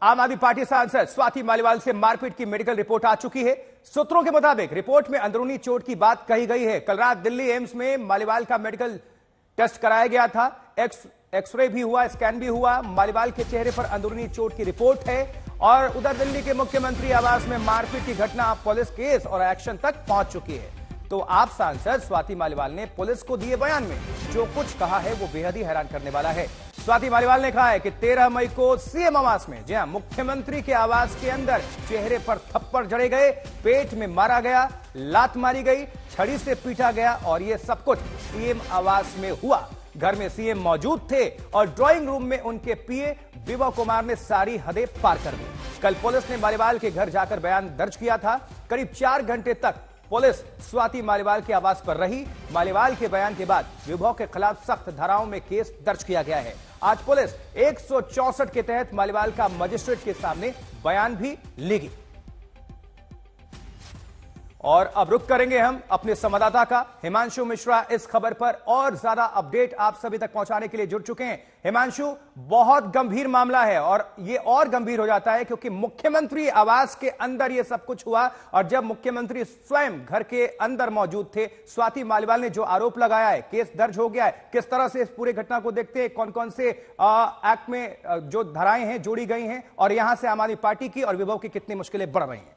आम आदमी पार्टी सांसद स्वाति मालीवाल से मारपीट की मेडिकल रिपोर्ट आ चुकी है। सूत्रों के मुताबिक रिपोर्ट में अंदरूनी चोट की बात कही गई है। कल रात दिल्ली एम्स में मालीवाल का मेडिकल टेस्ट कराया गया था। एक्सरे भी हुआ, स्कैन भी हुआ। मालीवाल के चेहरे पर अंदरूनी चोट की रिपोर्ट है। और उधर दिल्ली के मुख्यमंत्री आवास में मारपीट की घटना अब पुलिस केस और एक्शन तक पहुंच चुकी है। तो आप सांसद स्वाति मालीवाल ने पुलिस को दिए बयान में जो कुछ कहा है वो बेहद ही हैरान करने वाला है। स्वाति मालीवाल ने कहा है कि 13 मई को सीएम आवास में, जी हां, मुख्यमंत्री के आवास के अंदर चेहरे पर थप्पड़ जड़े गए, पेट में मारा गया, लात मारी गई, छड़ी से पीटा गया और यह सब कुछ सीएम आवास में हुआ। घर में सीएम मौजूद थे और ड्राइंग रूम में उनके पीए विभव कुमार ने सारी हदें पार कर दी। कल पुलिस ने मालीवाल के घर जाकर बयान दर्ज किया था। करीब 4 घंटे तक पुलिस स्वाति मालीवाल के आवास पर रही। मालीवाल के बयान के बाद विभव के खिलाफ सख्त धाराओं में केस दर्ज किया गया है। आज पुलिस 164 के तहत मालीवाल का मजिस्ट्रेट के सामने बयान भी लेगी। और अब रुक करेंगे हम अपने संवाददाता का। हिमांशु मिश्रा इस खबर पर और ज्यादा अपडेट आप सभी तक पहुंचाने के लिए जुड़ चुके हैं। हिमांशु, बहुत गंभीर मामला है और यह और गंभीर हो जाता है क्योंकि मुख्यमंत्री आवास के अंदर यह सब कुछ हुआ और जब मुख्यमंत्री स्वयं घर के अंदर मौजूद थे। स्वाति मालीवाल ने जो आरोप लगाया है, केस दर्ज हो गया है। किस तरह से इस पूरे घटना को देखते हैं, कौन कौन से एक्ट में जो धाराएं हैं जोड़ी गई हैं और यहां से आम आदमी पार्टी की और विभव की कितनी मुश्किलें बढ़ रही हैं?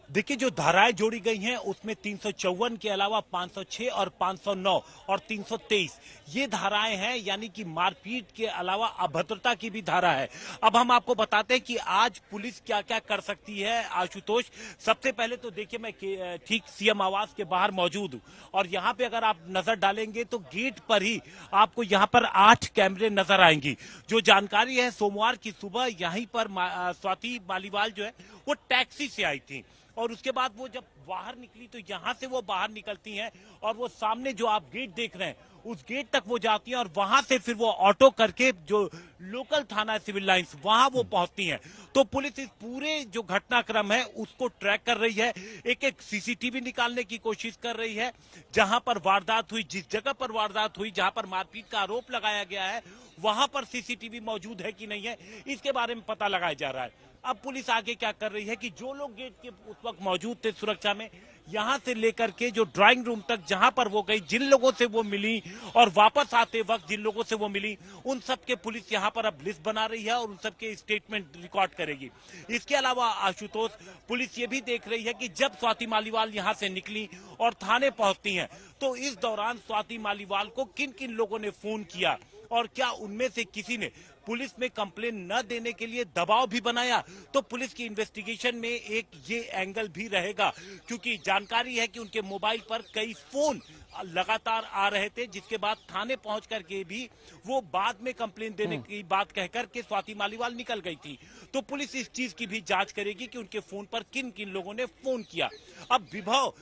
देखिए, जो धाराएं जोड़ी गई हैं उसमें 354 के अलावा 506 और 509 और 323 ये धाराएं हैं, यानी कि मारपीट के अलावा अभद्रता की भी धारा है। अब हम आपको बताते हैं कि आज पुलिस क्या क्या कर सकती है। आशुतोष, सबसे पहले तो देखिए, मैं ठीक सीएम आवास के बाहर मौजूद हूँ और यहाँ पे अगर आप नजर डालेंगे तो गेट पर ही आपको यहाँ पर 8 कैमरे नजर आएंगी। जो जानकारी है, सोमवार की सुबह यहीं पर स्वाति मालीवाल जो है वो टैक्सी से आई थी और उसके बाद वो जब बाहर निकली तो यहां से वो बाहर निकलती हैं और वो सामने जो आप गेट देख रहे हैं उस गेट तक वो जाती हैं और वहां से फिर वो ऑटो करके जो लोकल थाना है सिविल लाइंस, वहां वो पहुंचती हैं। तो पुलिस इस पूरे जो घटनाक्रम है उसको ट्रैक कर रही है। एक एक सीसीटीवी निकालने की कोशिश कर रही है। जहां पर वारदात हुई, जिस जगह पर वारदात हुई, जहां पर मारपीट का आरोप लगाया गया है, वहां पर सीसीटीवी मौजूद है कि नहीं है, इसके बारे में पता लगाया जा रहा है। अब पुलिस आगे क्या कर रही है कि जो लोग गेट के उस वक्त मौजूद थे सुरक्षा में, यहां से लेकर के जो ड्राइंग रूम तक जहां पर वो गई, जिन लोगों से वो मिली और वापस आते वक्त जिन लोगों से वो मिली, उन सब के पुलिस यहां पर अब लिस्ट बना रही है और उन सब के स्टेटमेंट रिकॉर्ड करेगी। इसके अलावा आशुतोष, पुलिस ये भी देख रही है कि जब स्वाति मालीवाल यहां से निकली और थाने पहुंचती हैं तो इस दौरान स्वाति मालीवाल को किन किन लोगों ने फोन किया और क्या उनमें से किसी ने पुलिस में कंप्लेन न देने के लिए दबाव भी बनाया। तो पुलिस की इन्वेस्टिगेशन में एक ये एंगल भी रहेगा, क्योंकि जानकारी है कि उनके मोबाइल पर कई फोन लगातार आ रहे थे, जिसके बाद थाने पहुंच करके भी वो बाद में कंप्लेन देने की बात कहकर के स्वाति मालीवाल निकल गई थी। तो पुलिस इस चीज की भी जांच करेगी कि उनके फोन पर किन किन लोगों ने फोन किया। अब विभव,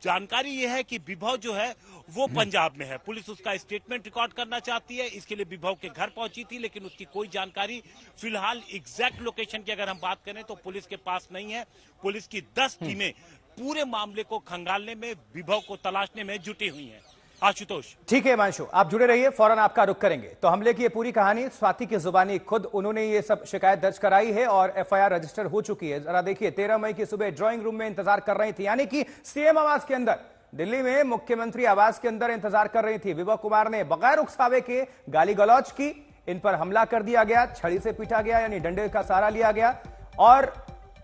जानकारी यह है कि विभव जो है वो पंजाब में है। पुलिस उसका स्टेटमेंट रिकॉर्ड करना चाहती है, इसके लिए विभव के घर पहुंची थी, लेकिन उसकी कोई जानकारी फिलहाल एग्जैक्ट लोकेशन की अगर हम बात करें तो पुलिस के पास नहीं है। पुलिस की 10 टीमें पूरे मामले को खंगालने में, विभव को तलाशने में जुटी हुई हैं। आशुतोष, ठीक है हिमांशु, आप जुड़े रहिए, फौरन आपका रुख करेंगे। तो हमले की ये पूरी कहानी स्वाति की जुबानी, खुद उन्होंने ये सब शिकायत दर्ज कराई है और एफआईआर रजिस्टर हो चुकी है। जरा देखिए, 13 मई की सुबह ड्राइंग रूम में इंतजार कर रही थी, यानी कि सीएम आवास के अंदर, दिल्ली में मुख्यमंत्री आवास के अंदर इंतजार कर रही थी। विभव कुमार ने बगैर उकसावे के गाली गलौज की, इन पर हमला कर दिया गया, छड़ी से पीटा गया, यानी डंडे का सहारा लिया गया और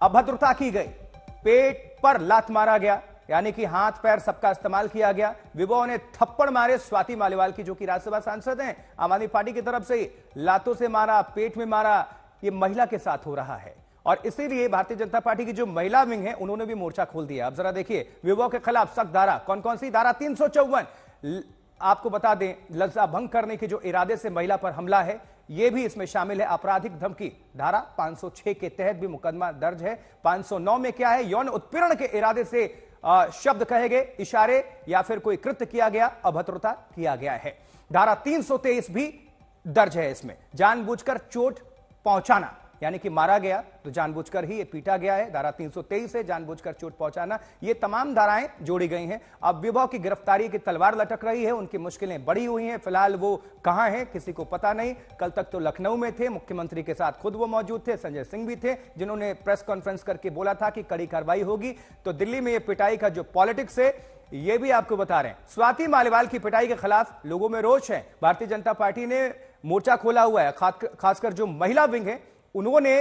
अभद्रता की गई। पेट पर लात मारा गया, यानी कि हाथ पैर सबका इस्तेमाल किया गया। विभव ने थप्पड़ मारे स्वाति मालीवाल की, जो कि राज्यसभा सांसद हैं आम आदमी पार्टी की तरफ से, लातों से मारा, पेट में मारा। ये महिला के साथ हो रहा है और इसीलिए भारतीय जनता पार्टी की जो महिला विंग है उन्होंने भी मोर्चा खोल दिया। अब जरा देखिए, विभव के खिलाफ सख्त धारा, कौन कौन सी धारा? 354, आपको बता दें, लज्जा भंग करने के जो इरादे से महिला पर हमला है यह भी इसमें शामिल है। आपराधिक धमकी धारा 506 के तहत भी मुकदमा दर्ज है। 509 में क्या है? यौन उत्पीड़न के इरादे से शब्द कहे गए, इशारे या फिर कोई कृत्य किया गया, अभद्रता किया गया है। धारा 323 भी दर्ज है इसमें, जानबूझकर चोट पहुंचाना, यानी कि मारा गया तो जानबूझकर ही ये पीटा गया है, धारा 323 से जानबूझकर चोट पहुंचाना, ये तमाम धाराएं जोड़ी गई हैं। अब विभव की गिरफ्तारी की तलवार लटक रही है, उनकी मुश्किलें बढ़ी हुई हैं। फिलहाल वो कहां हैं किसी को पता नहीं। कल तक तो लखनऊ में थे, मुख्यमंत्री के साथ खुद वो मौजूद थे, संजय सिंह भी थे जिन्होंने प्रेस कॉन्फ्रेंस करके बोला था कि कड़ी कार्रवाई होगी। तो दिल्ली में ये पिटाई का जो पॉलिटिक्स है ये भी आपको बता रहे हैं। स्वाति मालीवाल की पिटाई के खिलाफ लोगों में रोष है। भारतीय जनता पार्टी ने मोर्चा खोला हुआ है, खासकर जो महिला विंग है उन्होंने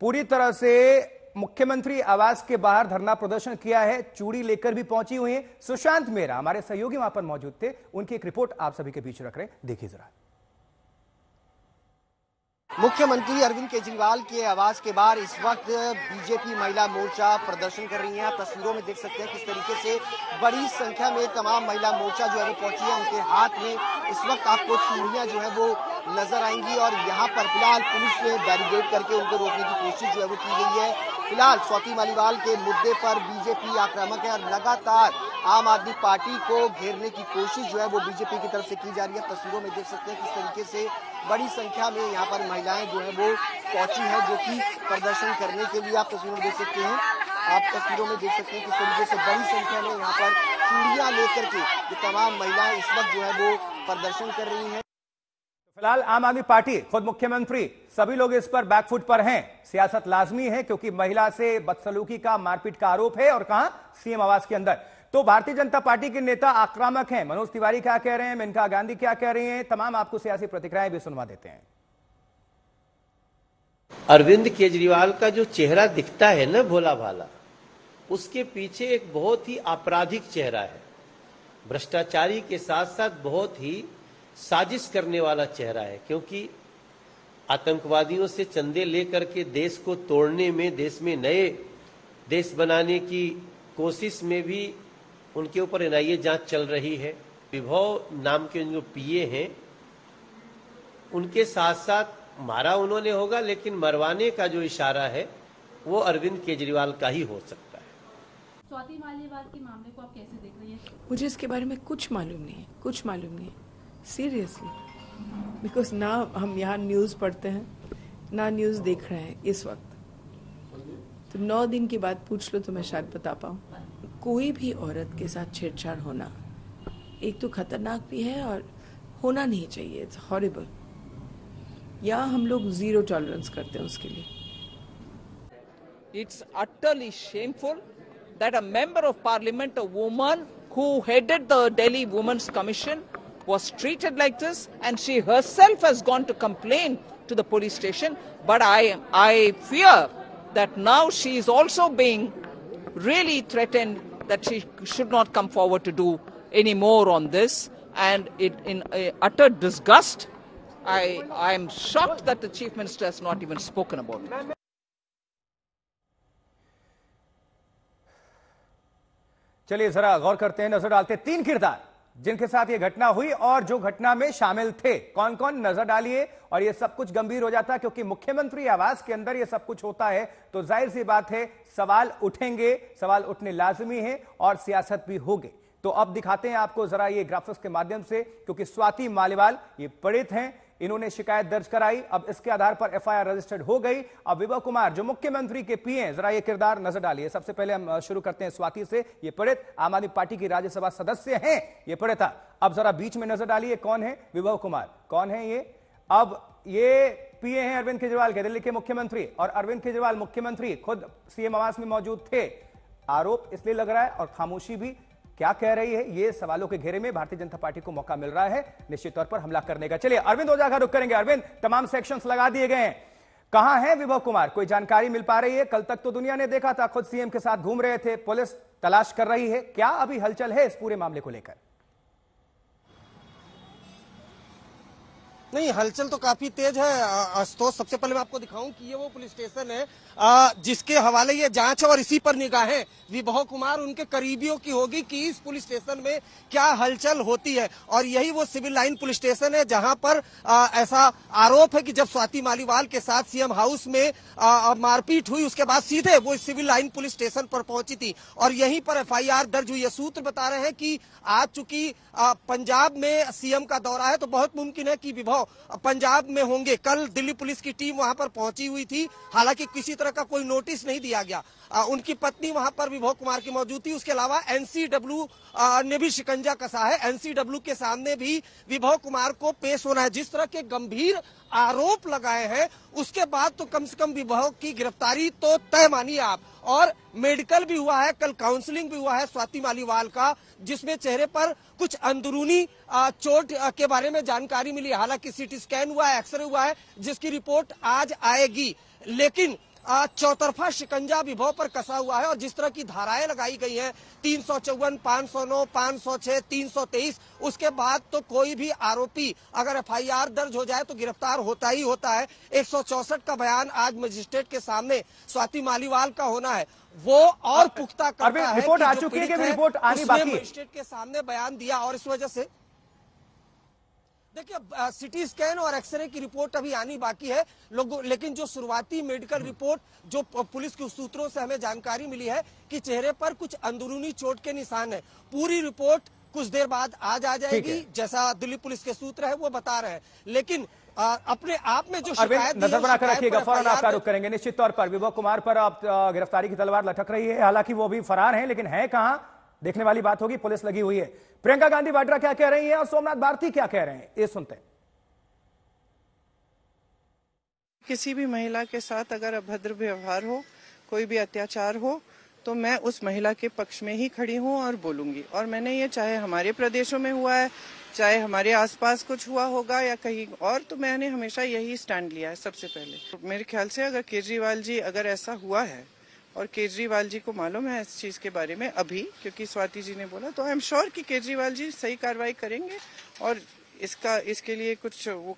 पूरी तरह से मुख्यमंत्री आवास के बाहर धरना प्रदर्शन किया है, चूड़ी लेकर भी पहुंची हुई है। सुशांत मेहरा हमारे सहयोगी वहां पर मौजूद थे, उनकी एक रिपोर्ट आप सभी के बीच रख रहे हैं, देखिए जरा। मुख्यमंत्री अरविंद केजरीवाल के आवास के बाहर इस वक्त बीजेपी महिला मोर्चा प्रदर्शन कर रही हैं। आप तस्वीरों में देख सकते हैं किस तरीके से बड़ी संख्या में तमाम महिला मोर्चा जो है वो पहुंची है। उनके हाथ में इस वक्त आपको चूड़ियां जो है वो नजर आएंगी और यहाँ पर फिलहाल पुलिस ने बैरिकेड करके उनको रोकने की कोशिश जो है वो की गई है। फिलहाल स्वाति मालीवाल के मुद्दे पर बीजेपी आक्रामक है और लगातार आम आदमी पार्टी को घेरने की कोशिश जो है वो बीजेपी की तरफ से की जा रही है। तस्वीरों में देख सकते हैं किस तरीके से बड़ी संख्या में यहाँ पर महिलाएं जो है वो पहुंची हैं, जो कि प्रदर्शन करने के लिए आप तस्वीरों में देख सकते हैं। आप तस्वीरों में देख सकते हैं किस तरीके से बड़ी संख्या में यहाँ पर चूड़ियां लेकर के ये तमाम महिलाएं इस वक्त जो है वो प्रदर्शन कर रही हैं। फिलहाल आम आदमी पार्टी, खुद मुख्यमंत्री, सभी लोग इस पर बैकफुट पर हैं। सियासत लाजमी है क्योंकि महिला से बदसलूकी का, मारपीट का आरोप है और कहां, सीएम आवास के अंदर। तो भारतीय जनता पार्टी के नेता आक्रामक हैं। मनोज तिवारी क्या कह रहे हैं, मेनका गांधी क्या कह रही हैं, तमाम आपको सियासी प्रतिक्रियाएं भी सुनवा देते हैं। अरविंद केजरीवाल का जो चेहरा दिखता है ना भोला भाला, उसके पीछे एक बहुत ही आपराधिक चेहरा है, भ्रष्टाचारी के साथ साथ बहुत ही साजिश करने वाला चेहरा है। क्योंकि आतंकवादियों से चंदे लेकर के देश को तोड़ने में, देश में नए देश बनाने की कोशिश में भी उनके ऊपर एनआईए जांच चल रही है। विभव नाम के जो पीए हैं उनके साथ साथ मारा उन्होंने होगा, लेकिन मरवाने का जो इशारा है वो अरविंद केजरीवाल का ही हो सकता है। स्वाति मालीवाल के मामले को आप कैसे देख रही हैं? मुझे इसके बारे में कुछ मालूम नहीं है, कुछ मालूम नहीं सीरियसली, बिकॉज ना हम यहाँ न्यूज़ पढ़ते हैं ना न्यूज़ देख रहे हैं इस वक्त। तो 9 दिन के बाद पूछ लो तो मैं शायद बता पाऊँ। कोई भी औरत के साथ छेड़छाड़ होना एक तो खतरनाक भी है और होना नहीं चाहिए, इट्स हॉरिबल। या हम लोग जीरो टॉलरेंस करते हैं उसके लिए। It's utterly shameful that a member of parliament, a woman who headed the Delhi Women's Commission, was treated like this, and she herself has gone to complain to the police station. But I fear that now she is also being really threatened that she should not come forward to do any more on this, and in utter disgust, I am shocked that the Chief Minister has not even spoken about it. चलिए जरा गौर करते हैं, नजर डालते हैं 3 किरदार जिनके साथ ये घटना हुई और जो घटना में शामिल थे, कौन कौन, नजर डालिए। और ये सब कुछ गंभीर हो जाता है क्योंकि मुख्यमंत्री आवास के अंदर ये सब कुछ होता है तो जाहिर सी बात है सवाल उठेंगे, सवाल उठने लाजमी है और सियासत भी होगी। तो अब दिखाते हैं आपको जरा ये ग्राफिक्स के माध्यम से, क्योंकि स्वाति मालीवाल ये पीड़ित हैं, इन्होंने शिकायत दर्ज कराई, अब इसके आधार पर एफआईआर रजिस्टर्ड हो गई। अब विभव कुमार जो मुख्यमंत्री के पीए हैं, जरा ये किरदार नजर डालिए। सबसे पहले हम शुरू करते हैं स्वाति से। ये पीड़ित आम आदमी पार्टी की राज्यसभा सदस्य हैं, ये पीड़िता। अब जरा बीच में नजर डालिए, कौन है विभव कुमार, कौन है ये। अब ये पीए हैं अरविंद केजरीवाल के, दिल्ली के मुख्यमंत्री, और अरविंद केजरीवाल मुख्यमंत्री खुद सीएम आवास में मौजूद थे। आरोप इसलिए लग रहा है और खामोशी भी क्या कह रही है, ये सवालों के घेरे में भारतीय जनता पार्टी को मौका मिल रहा है निश्चित तौर पर हमला करने का। चलिए अरविंद ओझा का रुख करेंगे। अरविंद, तमाम सेक्शंस लगा दिए गए हैं, कहां है विभव कुमार, कोई जानकारी मिल पा रही है? कल तक तो दुनिया ने देखा था, खुद सीएम के साथ घूम रहे थे, पुलिस तलाश कर रही है, क्या अभी हलचल है इस पूरे मामले को लेकर? नहीं, हलचल तो काफी तेज है आशुतोष। सबसे पहले मैं आपको दिखाऊं कि ये वो पुलिस स्टेशन है जिसके हवाले ये जांच है और इसी पर निगाहें विभव कुमार उनके करीबियों की होगी कि इस पुलिस स्टेशन में क्या हलचल होती है। और यही वो सिविल लाइन पुलिस स्टेशन है जहां पर ऐसा आरोप है कि जब स्वाति मालीवाल के साथ सीएम हाउस में मारपीट हुई उसके बाद सीधे वो सिविल लाइन पुलिस स्टेशन पर पहुंची थी और यहीं पर एफआईआर दर्ज हुई है। सूत्र बता रहे हैं कि आज चूंकि पंजाब में सीएम का दौरा है तो बहुत मुमकिन है कि विभव पंजाब में होंगे। कल दिल्ली पुलिस की टीम वहां पर पहुंची हुई थी, हालांकि किसी तरह का कोई नोटिस नहीं दिया गया। उनकी पत्नी वहां पर विभव कुमार की मौजूद थी। उसके अलावा एनसीडब्ल्यू ने भी शिकंजा कसा है। एनसीडब्ल्यू के सामने भी विभव कुमार को पेश होना है। जिस तरह के गंभीर आरोप लगाए हैं, उसके बाद तो कम से कम विभव की गिरफ्तारी तो तय मानिए आप। और मेडिकल भी हुआ है, कल काउंसलिंग भी हुआ है स्वाति मालीवाल का, जिसमें चेहरे पर कुछ अंदरूनी चोट के बारे में जानकारी मिली। हालांकि सीटी स्कैन हुआ है, एक्सरे हुआ है, जिसकी रिपोर्ट आज आएगी। लेकिन चौतरफा शिकंजा विभव पर कसा हुआ है और जिस तरह की धाराएं लगाई गई हैं 354, 509, 506, 323, उसके बाद तो कोई भी आरोपी अगर एफआईआर दर्ज हो जाए तो गिरफ्तार होता ही होता है। 164 का बयान आज मजिस्ट्रेट के सामने स्वाति मालीवाल का होना है, वो और पुख्ता करता है। रिपोर्ट आ चुकी है कि रिपोर्ट आनी बाकी है? मजिस्ट्रेट के सामने बयान दिया और इस वजह से देखिए सीटी स्कैन और एक्सरे की रिपोर्ट अभी आनी बाकी है लोगों, लेकिन जो शुरुआती मेडिकल रिपोर्ट जो पुलिस के सूत्रों से हमें जानकारी मिली है कि चेहरे पर कुछ अंदरूनी चोट के निशान है। पूरी रिपोर्ट कुछ देर बाद आज आ जाएगी, जैसा दिल्ली पुलिस के सूत्र है वो बता रहे हैं। लेकिन अपने आप में जो शिकायत नजर बनाकर रखिएगा, फौरन आपका रुख करेंगे। निश्चित तौर पर विभव कुमार पर अब गिरफ्तारी की तलवार लटक रही है। हालांकि वो भी फरार हैं, लेकिन है कहां देखने वाली बात होगी। पुलिस लगी हुई है। प्रियंका गांधी वाड्रा क्या कह रही हैं और सोमनाथ भारती क्या कह रहे हैं, ये सुनते हैं। किसी भी महिला के साथ अगर अभद्र व्यवहार हो, कोई भी अत्याचार हो, तो मैं उस महिला के पक्ष में ही खड़ी हूं और बोलूंगी। और मैंने ये चाहे हमारे प्रदेशों में हुआ है, चाहे हमारे आसपास कुछ हुआ होगा या कहीं और, तो मैंने हमेशा यही स्टैंड लिया है सबसे पहले। तो मेरे ख्याल से अगर केजरीवाल जी अगर ऐसा हुआ है और केजरीवाल जी को मालूम है इस चीज के बारे में अभी, क्योंकि स्वाति जी ने बोला, तो आई एम श्योर कि केजरीवाल जी सही कार्रवाई करेंगे और इसके लिए कुछ वो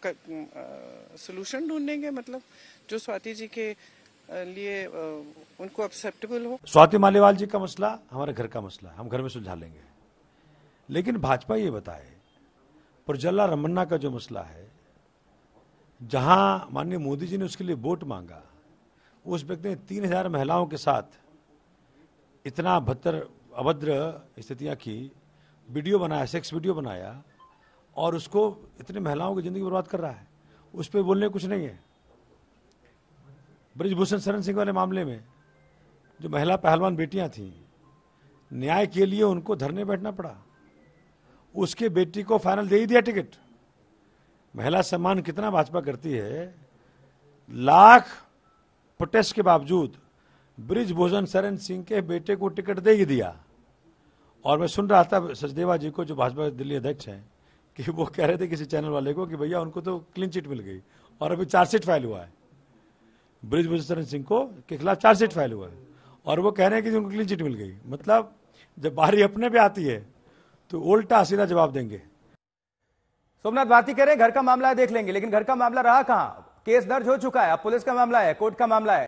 सोल्यूशन ढूंढेंगे, मतलब जो स्वाति जी के लिए उनको एक्सेप्टेबल हो। स्वाति मालीवाल जी का मसला हमारे घर का मसला है, हम घर में सुलझा लेंगे। लेकिन भाजपा ये बताए प्रज्वला रमन्ना का जो मसला है, जहां माननीय मोदी जी ने उसके लिए वोट मांगा, उस व्यक्ति ने 3000 महिलाओं के साथ इतना अभद्र स्थितियां की, वीडियो बनाया, सेक्स वीडियो बनाया और उसको इतनी महिलाओं की जिंदगी बर्बाद कर रहा है। उस पर बोलने कुछ नहीं है। ब्रिजभूषण शरण सिंह वाले मामले में जो महिला पहलवान बेटियां थीं, न्याय के लिए उनको धरने बैठना पड़ा। उसके बेटी को फाइनल दे ही दिया टिकट। महिला सम्मान कितना भाजपा करती है, लाख प्रोटेस्ट के बावजूद ब्रिजभूषण शरण सिंह के बेटे को टिकट दे ही दिया। और मैं सुन रहा था सचदेवा जी को, जो भाजपा दिल्ली अध्यक्ष हैं, कि वो कह रहे थे किसी चैनल वाले को कि भैया उनको तो क्लीन चिट मिल गई और अभी चार्जशीट फाइल हुआ है। ब्रिजभूषण शरण सिंह को के खिलाफ चार्जशीट फाइल हुआ है और वो कह रहे हैं कि उनको क्लीन चिट मिल गई। मतलब जब बारी अपने पे आती है तो उल्टा सीधा जवाब देंगे। सोमनाथ भारती कह रहे हैं घर का मामला है, देख लेंगे, लेकिन घर का मामला रहा कहां? केस दर्ज हो चुका है, अब पुलिस का मामला है, कोर्ट का मामला है।